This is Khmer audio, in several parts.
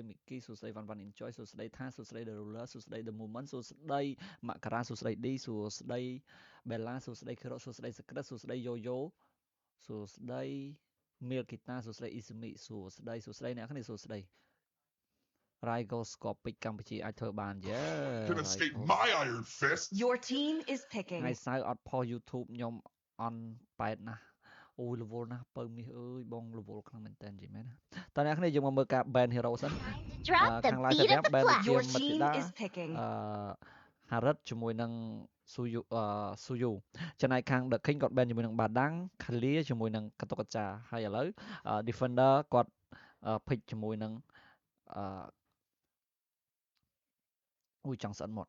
Mickey សួស្ដី Van Enjoy សួស្ដី ថា សួស្ដី The Ruler សួស្ដី The Moment សួស្ដី មករា សួស្ដី D សួស្ដី Bella សួស្ដី Kiro សួស្ដី Secret សួស្ដី Yoyo សួស្ដី Milkita សួស្ដី Izumi សួស្ដីអ្នកគ្នាសួស្ដី Raigo ស្គប់ពេជ្រកម្ពុជាអាចធ្វើបានយេ Can escape my iron fist. Your team is picking. ថ្ងៃសៅរ៍អត់ផុស YouTube ខ្ញុំអន់ប៉ែតណាស់អូយរវល់ណាស់ពៅមាសអើយបងរវល់ខ្លាំងមែនតើនិយាយមែនណាតើអ្នកគ្នាយើងមកមើលការ ban hero សិន ខាង live តែ ban Your មិត្ត team តា is picking. ហារិតជាមួយនឹងស៊ូយូចំណែកខាង The King គាត់ ban ជាមួយនឹងបាដាំងខាលីជាមួយនឹងកតុកចាហើយឥឡូវ defender គាត់ pick ជាមួយនឹងអូយចង់ស្អិតមក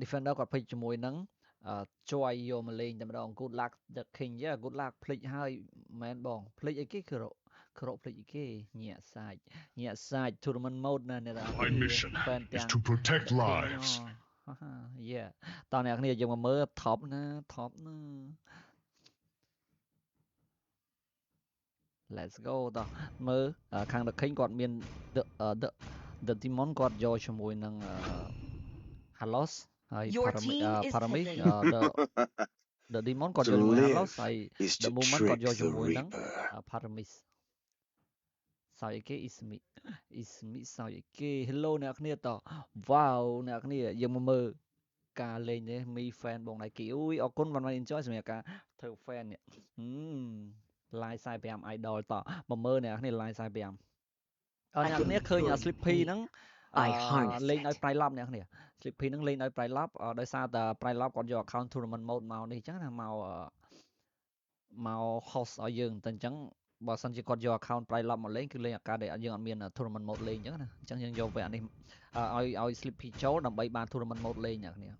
defender គាត់ pick ជាមួយនឹងជួយយកមកលេងតែម្ដង good luck The King good luck ភ្លេចហើយមែនបងភ្លេចអីគេគឺក្រកភ្លេចអីគេញាក់សាច់ tournament mode ណាអ្នក My mission is to protect lives. តោះអ្នកគ្នាយើងមកមើល top ណា Let's go តោះមើលខាង The King គាត់មាន The Demon គាត់យកជាមួយនឹងHalos ហើយ Paramis The Demon គាត់យកជាមួយ Halos ហើយ The Moment គាត់យកជាមួយនឹង Paramis សោយអីគេ Ismi សោយអីគេ Hello អ្នកគ្នាតោះ Wow អ្នកគ្នាយើងមកមើលការលេងនេះមី fan បងដៃគីអូយអរគុណបាន enjoy សម្រាប់ការធ្វើ fan នេះlive 45 idol តោះមកមើលអ្នកគ្នា live 45អ្នកគ្នាឃើញ Sleepy ហ្នឹងលេងដោយ Pride Lab អ្នកគ្នា Sleepy ហ្នឹងលេងដោយ Pride Lab ដោយសារតែ Pride Lab គាត់យក account tournament mode មកនេះអញ្ចឹងណាមក host ឲ្យយើងតែអញ្ចឹងបើសិនជាគាត់យក account Pride Lab មកលេងគឺលេងអាការដែលយើងអត់មាន tournament mode លេងអញ្ចឹងណាអញ្ចឹងយើងយកវាអានេះឲ្យ Sleepy ចូលដើម្បីបាន tournament mode លេងអ្នកគ្នា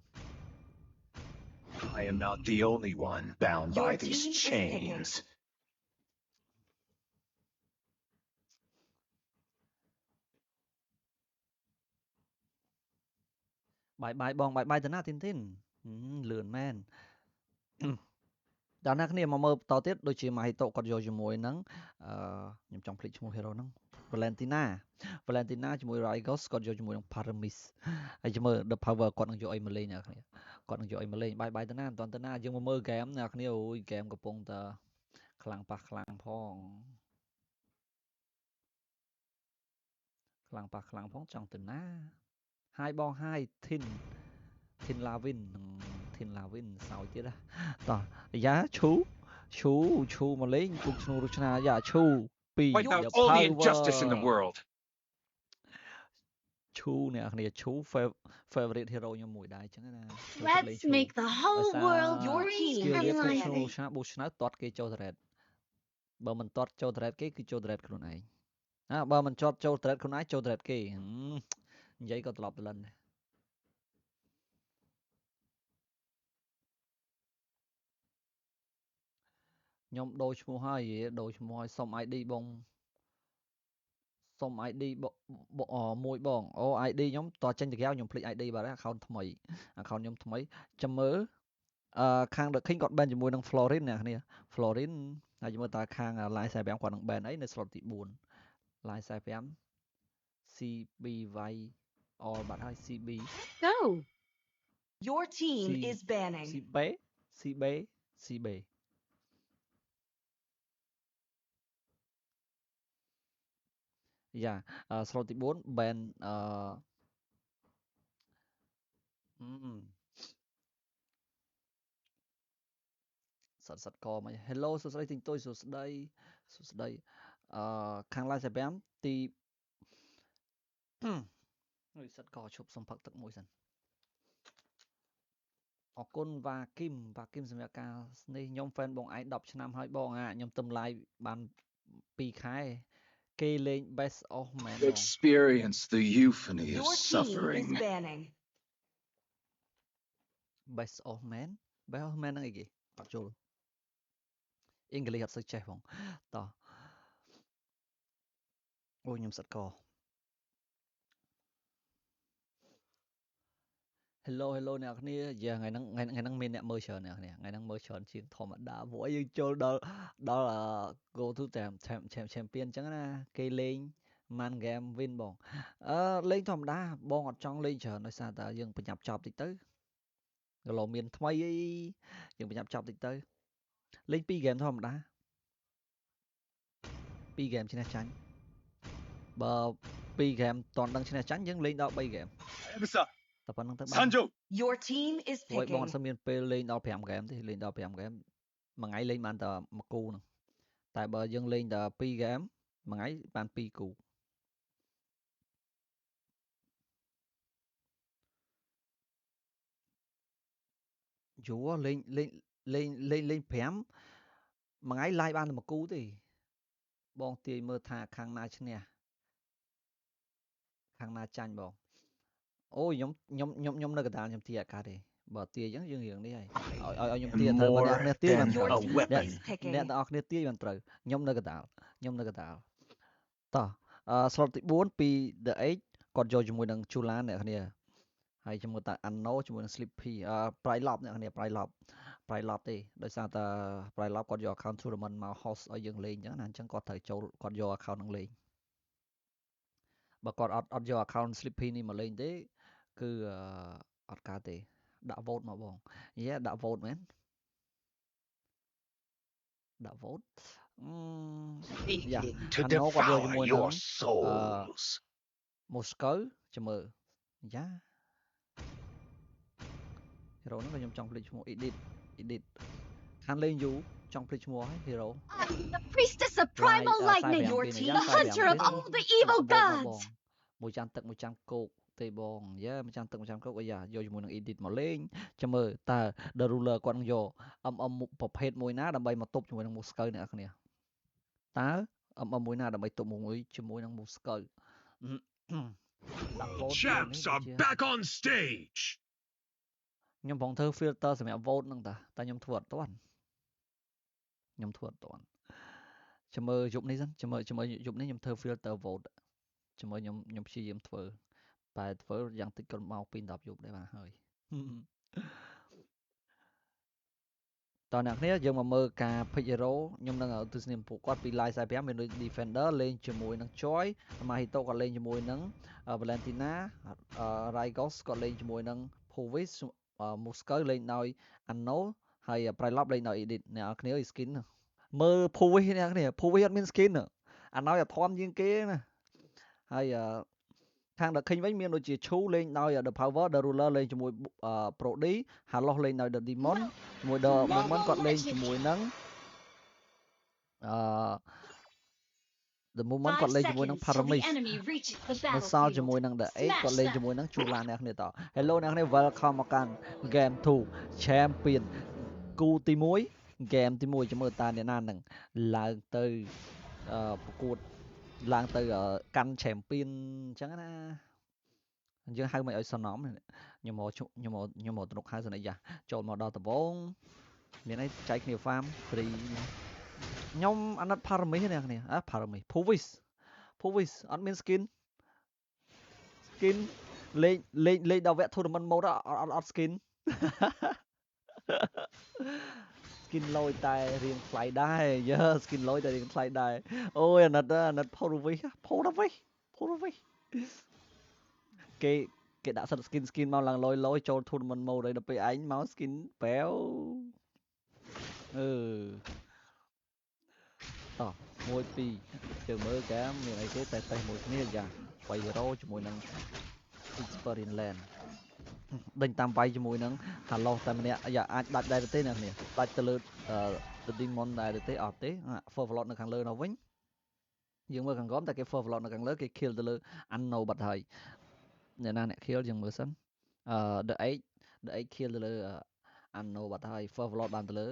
I am not the only one bound by these chains. បាយបងបាយទៅណាទីនលឿនមែនដល់ណាគ្នាមកមើលបន្តទៀតដូចជា Mahito គាត់យកជាមួយនឹងខ្ញុំចង់ភ្លេចឈ្មោះ hero ហ្នឹង Valentina ជាមួយ Rygos គាត់យកជាមួយនឹង Paramis ហើយមើល The Power គាត់នឹងយកអីមកលេងអ្នកគ្នាគាត់នឹងយកអីមកលេងបាយទៅណាមិនតាន់ទៅណាយើងមកមើល game អ្នកគ្នាអូយ game កំពុងតែខ្លាំងប៉ះខ្លាំងផងខ្លាំងប៉ះខ្លាំងផងចង់ទៅណាហើយបងហើយ Tin Lavin សោយទៀតតោះយ៉ាឈូមកលេងពុកឈ្នូរុឆ្នាយ៉ាឈូ2 Wipe out all the injustice in the world. ឈូអ្នកគ្នាឈូ favorite hero ខ្ញុំមួយដែរអញ្ចឹងណា Let's make the whole world your team and is lion. ឈ្នូឆ្នាប៊ូឆ្នើតតគេចូល thread បើមិនតចូល thread គេគឺចូល thread ខ្លួនឯងបើមិនចូល thread ខ្លួនឯងចូល thread គេនិយាយក៏ត្រឡប់ទៅលិនដែរខ្ញុំដូរឈ្មោះហើយសុំ ID បងសុំ ID មួយបងអូ ID ខ្ញុំតចេញទៅក្រៅខ្ញុំភ្លេច ID បាត់ហើយ account ថ្មី account ខ្ញុំថ្មីចាំមើលខាង The King គាត់ ban ជាមួយនឹង Florin អ្នកគ្នា Florin ហើយមើលតើខាង Line 45គាត់នឹង ban អីនៅ slot ទី4 Line 45 CBY all បាត់ហើយ CB Go. Your team is banning. CBយ៉ាslot ទី4 ban សិតកមក Hello សួស្ដីទីងទុយសួស្ដីខាង Live 45ទីហើយសិតកឈប់សុំផឹកទឹកមួយសិនអរគុណវ៉ាគីមសម្រាប់ការស្នេហ៍ខ្ញុំ fan បងឯង10ឆ្នាំហើយបងខ្ញុំទៅ live បាន2ខែគេលេង best of man Experience the euphony of Your team suffering. is banning. best of man ហ្នឹងអីគេអត់ចូលអង់គ្លេសអត់សូវចេះផងតោះអូខ្ញុំសិតក Hello អ្នកគ្នាយ៉ាថ្ងៃហ្នឹងមានអ្នកមើលច្រើនអ្នកគ្នាថ្ងៃហ្នឹងមើលច្រើនជាងធម្មតាព្រោះយើងចូលដល់ go to champion អញ្ចឹងណាគេលេង man game win បងលេងធម្មតាបងអត់ចង់លេងច្រើនដោយសារតែយើងប្រញាប់ចប់តិចទៅកន្លងមានថ្មីអីយើងប្រញាប់ចប់តិចទៅលេង2 game ធម្មតា2 game ឈ្នះចាញ់បើ2 game តន់ដឹងឈ្នះចាញ់យើងលេងដល់3 game តែប៉ុណ្្នឹងទៅបាន Your team is បងអ picking. ត់ស្មានពេលលេងដល់5 game ទេលេងដល់5 game មួយថ្ងៃលេងបានតែមួយគូហ្នឹងតែបើយើងលេងតែ2 game មួយថ្ងៃបាន2 គូយូរលេង5មួយថ្ងៃ live បានតែមួយគូទេបងទាយមើលថាខាងណាឈ្នះខាងណាចាញ់បងអូខ្ញុំនៅកណ្ដាលខ្ញុំទាយអាកាសទេបើទាយអញ្ចឹងយើងរៀងនេះហើយឲ្យខ្ញុំទាយត្រូវបើអ្នកគ្នាទាយបានត្រូវអ្នកទាំងអស់គ្នាទាយបានត្រូវខ្ញុំនៅកណ្ដាលតោះslot ទី4ពី The Age គាត់យកជាមួយនឹង Chulan អ្នកគ្នាហើយជាមួយតា Anno ជាមួយនឹង Sleepy Prylop អ្នកគ្នា Prylop ទេដោយសារតា Prylop គាត់យក account tournament មក host ឲ្យយើងលេងអញ្ចឹងណាអញ្ចឹងគាត់ត្រូវចូលគាត់យក account នឹងលេងបើគាត់អត់យក account Sleepy នេះមកលេងទេគឺអត់កើតទេដាក់ vote មកបងដាក់ vote មែនដាក់ vote to devour your souls មកស្កូវចាំមើលយ៉ាhero ហ្នឹងខ្ញុំចង់ភ្លេចឈ្មោះ edit ខានលេងយូរចង់ភ្លេចឈ្មោះហើយ hero The priestess of primal lightning, the hunter of all the evil gods មួយចាំទឹកមួយចាំគោកទេបងមួយចាំទឹកមួយចាំគោកអាយ៉ាយកជាមួយនឹង edit មកលេងចាំមើលតើ The Ruler គាត់នឹងយក ប្រភេទមួយណាដើម្បីមកទប់ជាមួយនឹង Moscow អ្នកនរគ្នាតើ មួយណាដើម្បីទប់ជាមួយនឹង Moscow Champs are back on stage ខ្ញុំប្រងធ្វើ filter សម្រាប់ vote ហ្នឹងតាតែខ្ញុំធ្វើអត់ទាន់ចាំមើលយប់នេះសិនចាំមើលយប់នេះខ្ញុំធ្វើ filter vote ចាំមើលខ្ញុំព្យាយាមធ្វើតែធ្វើយ៉ាងតិចក៏មកពី10យប់ដែរបាទហើយតោះអ្នកគ្នាយើងមកមើលការ pick hero ខ្ញុំនឹងទស្សនាពួកគាត់ពី live 45មាន defender លេងជាមួយនឹង Joy Mahito ក៏លេងជាមួយនឹង Valentina Rygos ក៏លេងជាមួយនឹង Povis Moscow លេងដោយ Anno ហើយ Prylop លេងដោយ Edit អ្នកនរគ្នា skin មើល Povis អ្នកនរគ្នា Povis អត់មាន skin Anno ឲ្យធំជាងគេណាហើយខាង The King វិញមានដូចជា Chu លេងដោយ The Power The Ruler លេងជាមួយ Brody Halos លេងដោយ The Demon ជាមួយ The Moment គាត់លេងជាមួយនឹងThe Moment គាត់លេងជាមួយនឹង Paramis នៅសល់ជាមួយនឹង The Age គាត់លេងជាមួយនឹង Chulan អ្នកគ្នាត Hello អ្នកគ្នា Welcome មកកាន់ Game 2 Champion គូទី1 Game ទី1ជាមួយតាអ្នកណានឹងឡើងទៅប្រកួតឡើងទៅកាន់ Champion អញ្ចឹងណាយើងហៅមិនឲ្យសនំខ្ញុំមកទំនុកហៅសនិយាចូលមកដល់ដំបងមានអីចែកគ្នា farm free ខ្ញុំអាណិត Paramis អ្នកគ្នាParamis Povis អត់មាន skin លេងដល់វគ្គ tournament mode អត់ skin skin លយតែរៀងថ្លៃដែរskin លយតែរៀងថ្លៃដែរអូយអាណិត Povis គេដាក់សិត skin មកឡើងលយចូល tournament mode ហើយដល់ពេលឯងមក skin បែវតោះ1 2ជើងមើលកាមមានអីគេតែមួយគ្នាយ៉ា3 hero ជាមួយនឹង Experience Land ដេញតាមវាយជាមួយនឹង Halos តែម្នាក់យ៉ាអាចដាច់ដែរទេអ្នកនេះដាច់ទៅលើ The Demon ដែរទេអត់ទេ Forward នៅខាងលើនោះវិញយើងមើលខាងក្រោមតែគេ Forward នៅខាងលើគេ kill ទៅលើ Anno បាត់ហើយអ្នកណាអ្នក kill យើងមើលសិនThe Age kill ទៅលើ Anno បាត់ហើយ Forward បានទៅលើ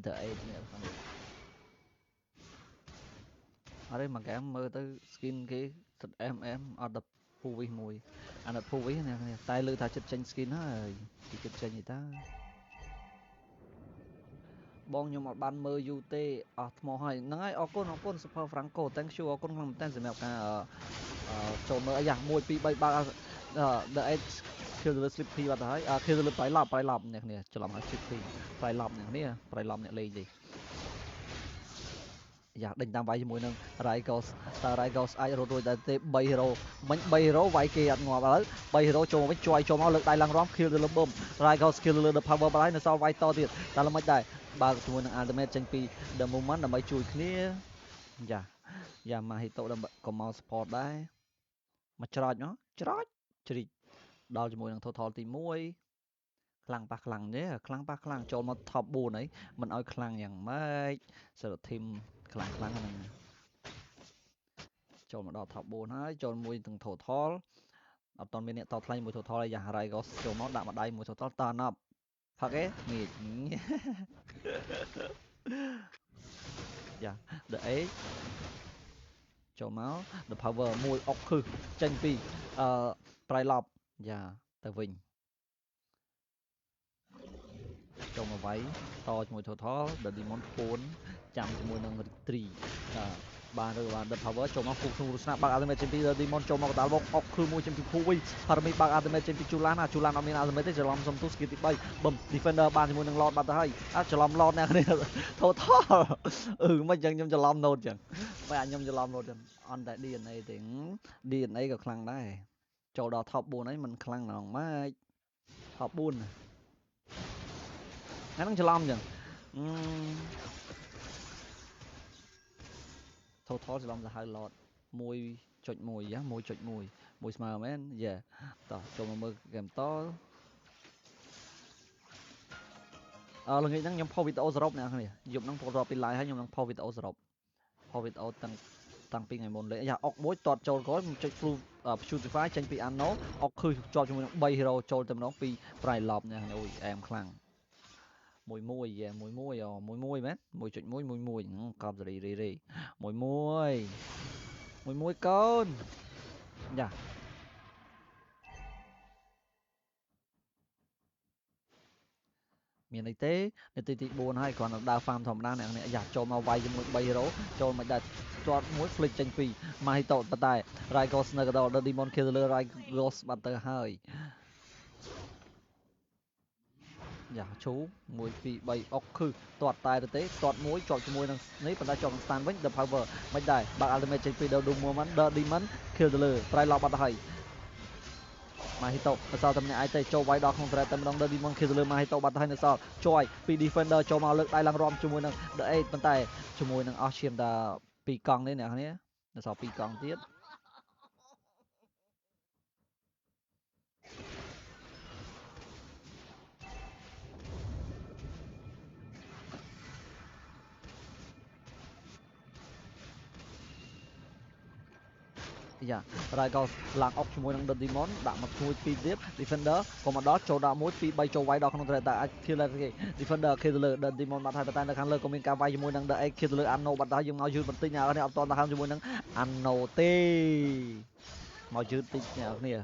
The Age នេះអត់ទេមកហ្គេមមើលទៅ skin គេសិត MM អត់ដល់ Povis មួយអាណិត Povis អ្នកគ្នាតែលើថាចិត្តចេញ skin ហើយពីចិត្តចេញទេតាបងខ្ញុំអត់បានមើលយូរទេអស់ថ្មហើយហ្នឹងហើយអរគុណ Super Franco thank you អរគុណខ្លាំងមែនតើសម្រាប់ការចូលមើលអាយ៉ា1 2 3បើក The Edge kill ទៅលើ Sleepy បាត់ហើយkill ទៅលើ Prylop អ្នកគ្នាច្រឡំហើយ Sleepy Prylop អ្នកគ្នា Prylop អ្នកលេងទេ យ៉ាដេញតាមវាយជាមួយនឹង Rygos តើ Rygos អាចរត់រួចដែរទេ3 hero មិញ3 hero វាយគេអត់ងាប់ឥឡូវ3 hero ចូលមកវិញជួយចូលមកលើកដៃឡើងរំ kill ទៅលើ boom Rygos kill លើ the power បាត់ហើយនៅសល់វាយតទៀតតែល្មិចដែរបើជាមួយនឹង ultimate ចេញពី the moment ដើម្បីជួយគ្នាយ៉ា Mahito ដើម្បីក៏មក support ដែរមកច្រោចមកច្រោចជ្រីកដល់ជាមួយនឹង total ទី1ខ្លាំងប៉ះខ្លាំងទេខ្លាំងប៉ះខ្លាំងចូលមក top 4 ហើយមិនឲ្យខ្លាំងយ៉ាងម៉េចសិល team ខ្លាំងហ្នឹងចូលមកដល់ top 4 ហើយចូលមួយទាំង total អត់តមានអ្នកតថ្លៃមួយ total ហើយយ៉ា Rygos ចូលមកដាក់ម្ដាយមួយ total តណប់ផឹកឯងយ៉ា the A ចូលមក the power មួយអុកខឹសចេញពីប្រៃឡប់យ៉ាទៅវិញចូលមកវាយតជាមួយ total the demon 4ចាំជាមួយនឹង retreat បានឬបាន the power ចូលមកគូក្នុងរស្នាបើក ultimate ចេញពី the demon ចូលមកកដាលវងអុកគឺមួយចេញពីភូវិញ Parami បើក ultimate ចេញពី Chulan អត់មាន ultimate ទេច្រឡំសំទុះ skill ទី3បឹម defender បានជាមួយនឹង Lord បាត់ទៅហើយច្រឡំ Lord អ្នកនេះ total មិនចឹងខ្ញុំច្រឡំ note ចឹងមិនអាចខ្ញុំច្រឡំ note ចឹងអន់តែ DNA ទេ DNA ក៏ខ្លាំងដែរចូលដល់ top 4 ហើយមិនខ្លាំងហ្មងម៉េច top 4ហ្នឹងច្រឡំចឹងtotal ច្រឡំទៅហៅ Lord 1.1 យ៉ា 1.1 មួយស្មើមែនយ៉ាតោះចូលមកមើលហ្គេមតល្ងាចហ្នឹងខ្ញុំផុសវីដេអូសរុបអ្នកគ្នាយប់ហ្នឹងផុសរាប់ពី live ហើយខ្ញុំនឹងផុសវីដេអូសរុបផុសវីដេអូតាំងពីថ្ងៃមុនលេយ៉ាអុកមួយតតចូលក្រោយចុច full Putrefy ចេញពី Anno អុកគឺជាប់ជាមួយនឹង3 hero ចូលតែម្ដងពី Pride Lob អ្នកគ្នាអូយអែមខ្លាំងមួយមែន 1.1 កប់សេរីរីមួយកូនយ៉ាមានអីទេនាទីទី4ហើយគ្រាន់តែដើរ farm ធម្មតាអ្នកនេះយ៉ាចូលមកវាយជាមួយ3 hero ចូលមិនដែរទាត់មួយ flick ចេញពី Mahito ប៉ុន្តែ Rygos នៅកណ្ដាល The Demon Kill លើ Rygos បាត់ទៅហើយយ៉ាឈូ1 2 3អុកគឺទាត់តែទេទាត់មួយជាប់ជាមួយនឹងនេះប៉ុន្តែជាប់នឹង stand វិញ The Power មិនដែរបើក ultimate ចេញពី The Demon Kill ទៅលើ Try Lob បាត់ទៅហើយMahito នៅសល់តែម្នាក់ឯងទេចូលវាយដល់ក្នុង thread តែម្ដង The Demon Kill ទៅលើ Mahito បាត់ទៅហើយនៅសល់ជួយពី defender ចូលមកលើកដៃឡើងរំជាមួយនឹង The 8ប៉ុន្តែជាមួយនឹងអស់ឈាមតែ2កង់ទេអ្នកគ្នានៅសល់2កង់ទៀតយ៉ា Rygos ឡើងអុកជាមួយនឹង The Demon ដាក់មកជួយ2ទៀត Defender ក៏មកដល់ចូលដល់1 2 3ចូលវាយដល់ក្នុង thread តែអាច kill គេ Defender kill ទៅលើ The Demon បាត់ហើយតែនៅខាងលើក៏មានការវាយជាមួយនឹង The 8 kill ទៅលើ Anno បាត់ហើយយើងមកយឺតបន្តិចអ្នកនេះអត់តទៅហើមជាមួយនឹង Anno ទេមកយឺតតិចអ្នកគ្នា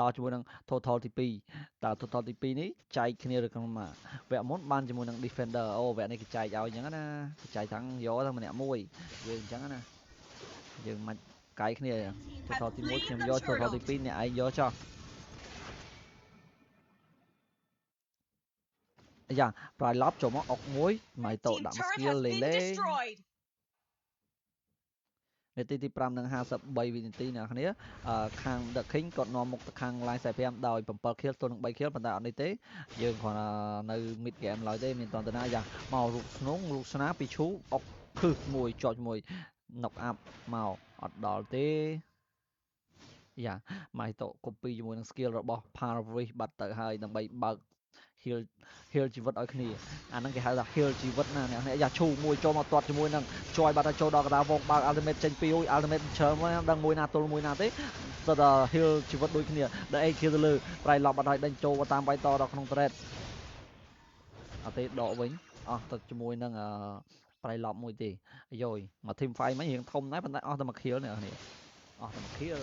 ដល់ជាមួយនឹង total ទី2តើ total ទី2នេះចែកគ្នាឬក្នុងវគ្គមុនបានជាមួយនឹង Defender អូវគ្គនេះគេចែកឲ្យអញ្ចឹងណាគេចែកទាំងយកទាំងម្នាក់មួយយើងអញ្ចឹងណាយើងមិនកាយគ្នា total ទី1ខ្ញុំយក total ទី2អ្នកឯងយកចោះយ៉ា Pride Lob ចូលមកអុកមួយMahito ដាក់មក skill លេនាទីទី5និង53វិនាទីអ្នកគ្នាខាង The King គាត់នាំមុខទៅខាង line 45ដោយ7 kill ទល់នឹង3 kill ប៉ុន្តែអត់នេះទេយើងគ្រាន់តែនៅ mid game ឡើយទេមានតន្តាណាយ៉ាមករូបស្នងរូបស្នាពីឈូអុកខឹសមួយជាប់ជាមួយ knock up មកអត់ដល់ទេយ៉ា Mahito copy ជាមួយនឹង skill របស់ Parvis បាត់ទៅហើយដើម្បីបើក heal ជីវិតឲ្យគ្នាអាហ្នឹងគេហៅថា heal ជីវិតណាអ្នកយ៉ាឈូមួយចូលមកទាត់ជាមួយនឹងជួយបាត់ទៅចូលដល់កណ្ដាលវងបើក ultimate ចេញពី ultimate ច្រើនមកដឹងមួយណាទល់មួយណាទេទៅដល់ heal ជីវិតដូចគ្នាដល់ kill ទៅលើ Pride Lob បាត់ហើយដេញចូលតាមវាយតដល់ក្នុង thread អត់ទេដកវិញអស់ទៅជាមួយនឹងPride Lob មួយទេអាយមក team fight មិញរៀងធំដែរប៉ុន្តែអស់តែមួយ kill អ្នកគ្នាអស់តែមួយ kill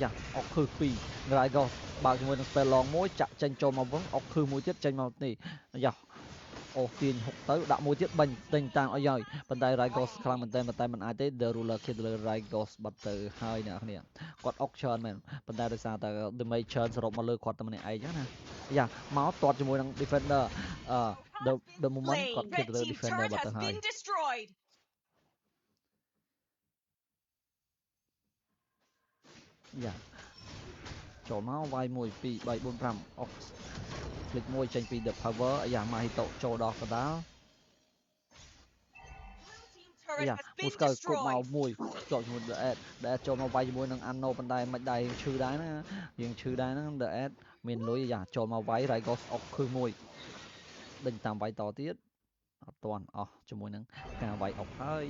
យ៉ាអុកខឹស2 Rygos បើកជាមួយនឹង spell long មួយចាក់ចេញចូលមកវងអុកខឹសមួយទៀតចេញមកនេះយ៉ាអូទាញហុកទៅដាក់មួយទៀតបាញ់ទិញតាមឲ្យហើយប៉ុន្តែ Rygos ខ្លាំងមែនតែមិនអាចទេ The Ruler Kill លើ Rygos បាត់ទៅហើយអ្នកគ្នាគាត់អុកច្រើនមែនប៉ុន្តែដោយសារតែ damage ច្រើនសរុបមកលើគាត់តែម្នាក់ឯងចឹងណា យ៉ាមកតតជាមួយនឹង defender the moment គាត់គិតលើ defender បាត់ទៅហើយយ៉ាចូលមកវាយ1 2 3 4 5អុកคลิกមួយចេញពី the power យ៉ាម៉ាហ៊ីតូចូលដល់កណ្ដាលយ៉ាពូស្កើគប់មកមួយជាប់ជាមួយ the ad ដែលចូលមកវាយជាមួយនឹង Anno ប៉ុន្តែមិនដែរឈឺដែរណាយើងឈឺដែរហ្នឹង the ad មានលុយយ៉ាចូលមកវាយ Rygos អុកខឹសមួយដេញតាមវាយតទៀតអត់ទាន់អស់ជាមួយនឹងការវាយអុកហើយ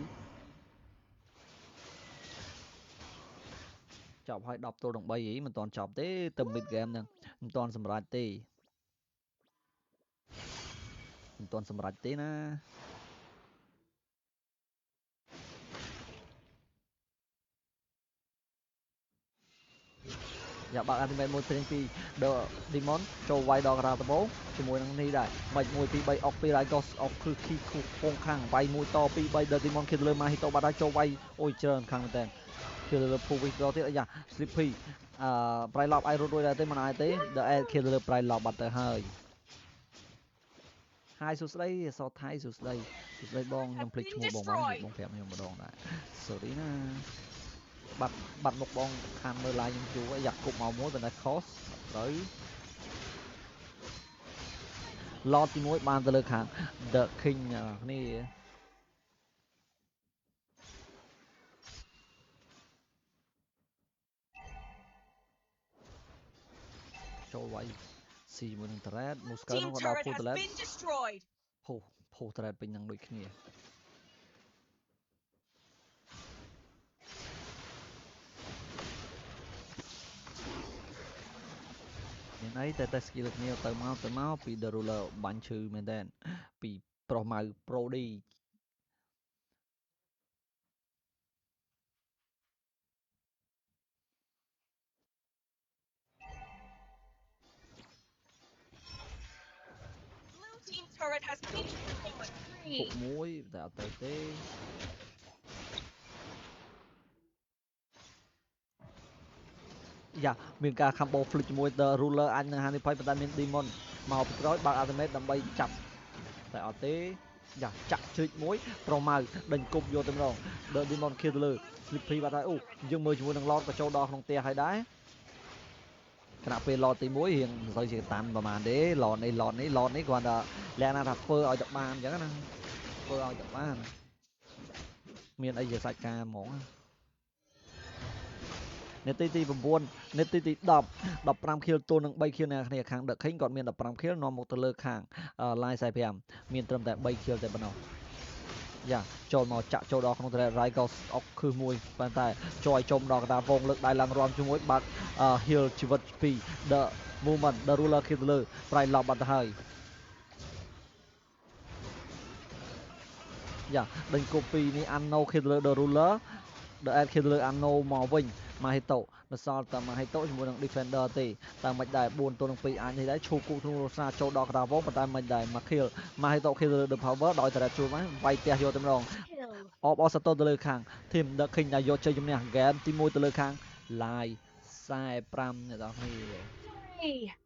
ចប់ហើយ10ទល់នឹង3ហីមិនទាន់ចប់ទេទៅ mid game ហ្នឹងមិនទាន់សម្រេចទេមិនទាន់សម្រេចទេណាយ៉ាបាក់ ultimate មួយព្រេងពី The Demon ចូលវាយដល់កណ្ដាលដំបូងជាមួយនឹងនេះដែរមិន1 2 3អុកពី Rygos អុកគឺ key គូពងខាងវាយមួយត2 3 The Demon គេលើ Mahito បាត់ហើយចូលវាយអូយច្រើនខាងមែនតើគេលើ Push ដល់ទៀតយ៉ា Sleepy Pride Lob អាចរត់រួចដែរទេមិនអាចទេ The Air គេលើ Pride Lob បាត់ទៅហើយហើយសួស្ដីអសថៃសួស្ដីបងខ្ញុំភ្លេចឈ្មោះបងប្រាប់ខ្ញុំម្ដងដែរ sorry ណាបាត់មុខបងខានមើល live ខ្ញុំយូរយ៉ាប់គប់មកមួយប៉ុន្តែ cost ត្រូវឡតទី1បានទៅលើខាង The King គ្នាចូលវាយស៊ីជាមួយនឹង Turret មូស្កើនោះក៏ដល់ Full Turret ផុស Turret ពេញនឹងដូចគ្នាមានអីតែ skill គ្នាទៅមកពី The Ruler បាញ់ឈឺមែនតើពីប្រុសម៉ៅ Prody turret has been destroyed. មួយតែអត់ទៅទេយ៉ាមានការ combo flip ជាមួយ The Ruler អាចនឹងហានិភ័យប៉ុន្តែមាន Demon មកពីក្រោយបើក ultimate ដើម្បីចាប់តែអត់ទេយ៉ាចាក់ជ្រិចមួយប្រម៉ៅដេញគប់យកទៅម្ដង The Demon ខៀវទៅលើ Sleepy បាត់ហើយអូយើងមើលជាមួយនឹង Lord ក៏ចូលដល់ក្នុងផ្ទះហើយដែរខណៈពេល Lord ទី1រៀងមិនសូវជាតាន់ប្រហែលទេ Lord នេះគ្រាន់តែលក្ខណៈថាធ្វើឲ្យទៅបានអញ្ចឹងណាធ្វើឲ្យទៅបានមានអីជាសាច់ការហ្មងនាទីទី9នាទីទី10 15 kill ទល់នឹង3 kill អ្នកគ្នាខាង The King គាត់មាន15 kill នាំមកទៅលើខាង Line 45មានត្រឹមតែ3 kill តែប៉ុណ្ណោះយ៉ាចូលមកចាក់ចូលដល់ក្នុង Turret Rygos អុកខឹសមួយប៉ុន្តែចូលឲ្យចុំដល់កណ្ដាលវងលើកដៃឡើងរាំជាមួយបាត់ heal ជីវិតពី The Movement The Ruler គេទៅលើ Pride Lob បាត់ទៅហើយយ៉ាដេញគប់ពីនេះ Anno គេទៅលើ The Ruler The Ad គេទៅលើ Anno មកវិញ Mahito នៅសល់តែ Mahito ជាមួយនឹង Defender ទេតែមិនដែរ4ទល់នឹង2អាចនេះដែរឈូគូធ្នូរសាចូលដល់កណ្ដាលវងប៉ុន្តែមិនដែរមក kill Mahito គេទៅលើ The Power ដោយតែជួបមកវាយផ្ទះយកតែម្ដងអបអសតទៅលើខាង Team The King ដែលយកជ័យជំនះ Game ទី1ទៅលើខាង Line 45អ្នកនរគ្នា